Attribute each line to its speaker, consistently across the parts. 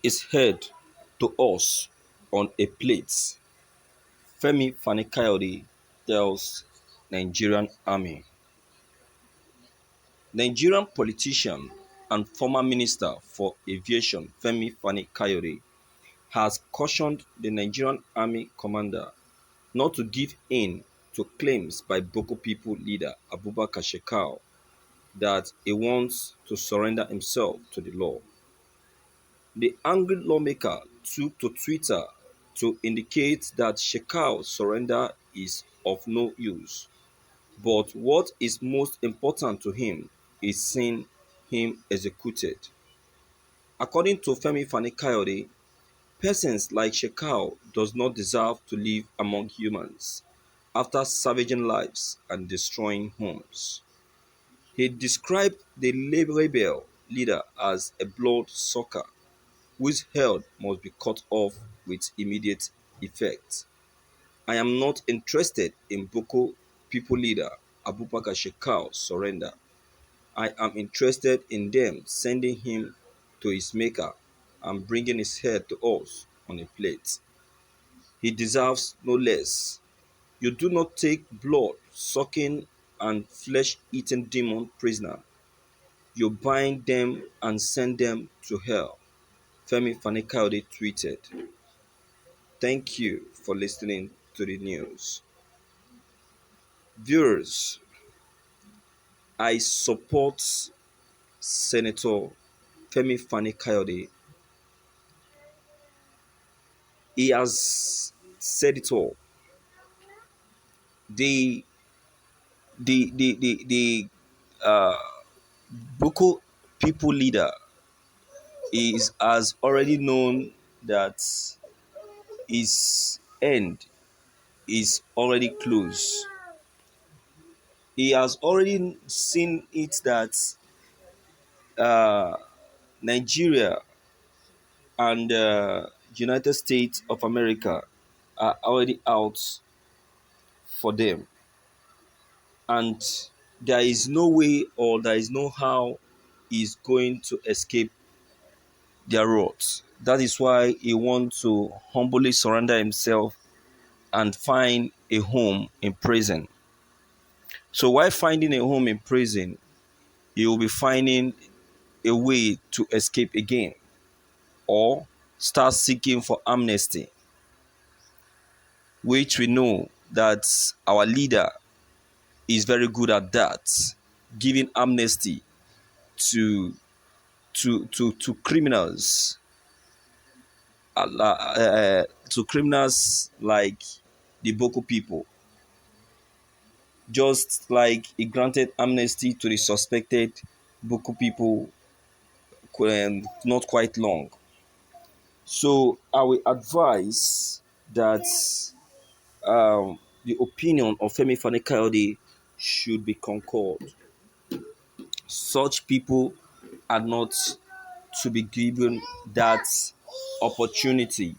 Speaker 1: his head to us on a plate, Femi Fani Kayode tells Nigerian army. Nigerian politician and former minister for aviation Femi Fani Kayode has cautioned the Nigerian army commander not to give in to claims by Boko People leader Abubakar Shekau that he wants to surrender himself to the law. The angry lawmaker took to Twitter to indicate that Shekau's surrender is of no use, but what is most important to him is seeing him executed. According to Femi Fani-Kayode, persons like Shekau does not deserve to live among humans after savaging lives and destroying homes. He described the rebel leader as a blood-sucker whose head must be cut off with immediate effect. I am not interested in Boko People leader Abubakar Shekau's surrender. I am interested in them sending him to his maker and bringing his head to us on a plate. He deserves no less. You do not take blood-sucking and flesh-eating demon prisoner. You bind them and send them to hell. Femi Fani-Kayode tweeted. Thank you for listening to the news. Viewers, I support Senator Femi Fani-Kayode. He has said it all. The the uh, Boko People leader is has already known that his end is already close. He has already seen it that uh, Nigeria and United States of America are already out for them, and there is no way or there is no how he's going to escape their wrath. That is why he wants to humbly surrender himself and find a home in prison. So while finding a home in prison, he will be finding a way to escape again or start seeking for amnesty, which we know that our leader is very good at that, giving amnesty to to criminals, to criminals like the Boko people, just like he granted amnesty to the suspected Boko people not quite long. So I will advise that the opinion of Femi Fani-Kayode should be concurred. Such people are not to be given that opportunity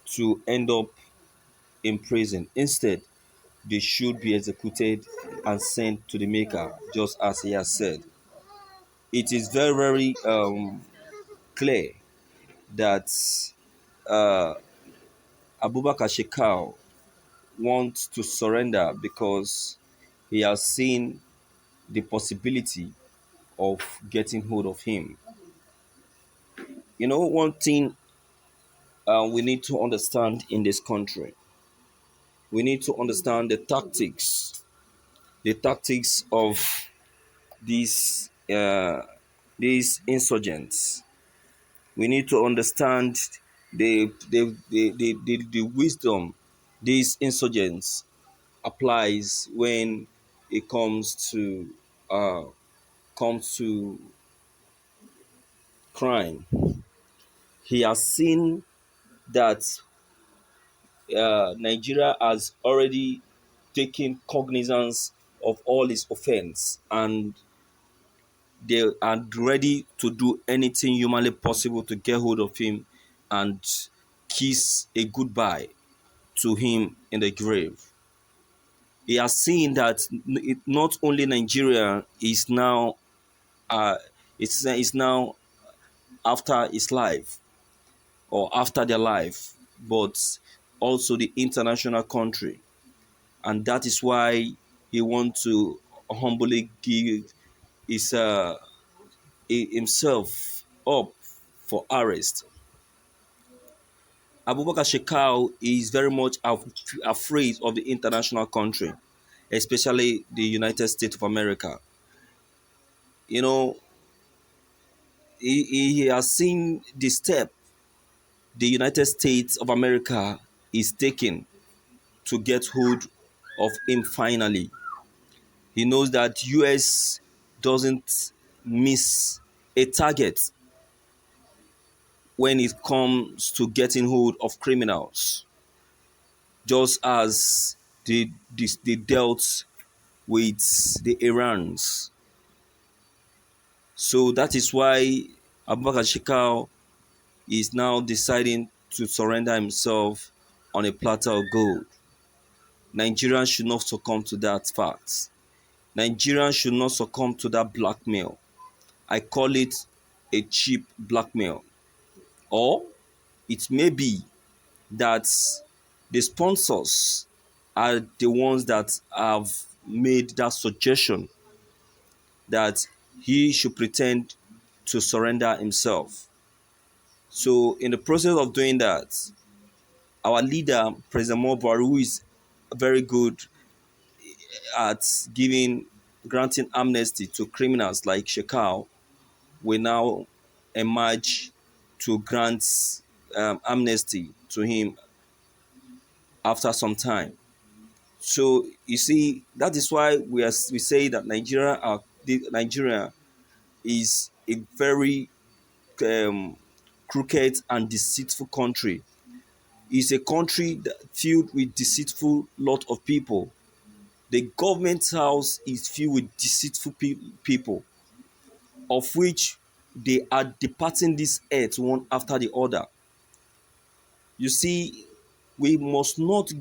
Speaker 1: to end up in prison. Instead, they should be executed and sent to the maker, just as he has said. It is very, very clear that uh, Abubakar Shekau wants to surrender because he has seen the possibility of getting hold of him. You know, one thing we need to understand in this country, we need to understand the tactics of these insurgents. We need to understand the wisdom these insurgents applies when it uh, comes to crime. He has seen that Nigeria has already taken cognizance of all his offense, and they are ready to do anything humanly possible to get hold of him and kiss a goodbye to him in the grave. He has seen that not only Nigeria is now uh, is now after his life, or after their life, but also the international country. And that is why he wants to humbly give his, himself up for arrest. Abubakar Shekau is very much afraid of the international country, especially the United States of America. You know, he has seen the step the United States of America is taking to get hold of him finally. He knows that US doesn't miss a target when it comes to getting hold of criminals, just as they dealt with the Irans. So that is why Abubakar Shekau is now deciding to surrender himself on a platter of gold. Nigerians should not succumb to that fact. Nigerians should not succumb to that blackmail. I call it a cheap blackmail. Or it may be that the sponsors are the ones that have made that suggestion that he should pretend to surrender himself. So, in the process of doing that, our leader, President Mobuhari, who is very good at granting amnesty to criminals like Shekau, will now emerge to grant amnesty to him after some time. So you see, that is why we say that Nigeria is a very crooked and deceitful country. It's a country filled with deceitful lot of people. The government house is filled with deceitful people, of which they are departing this earth one after the other. You see, we must not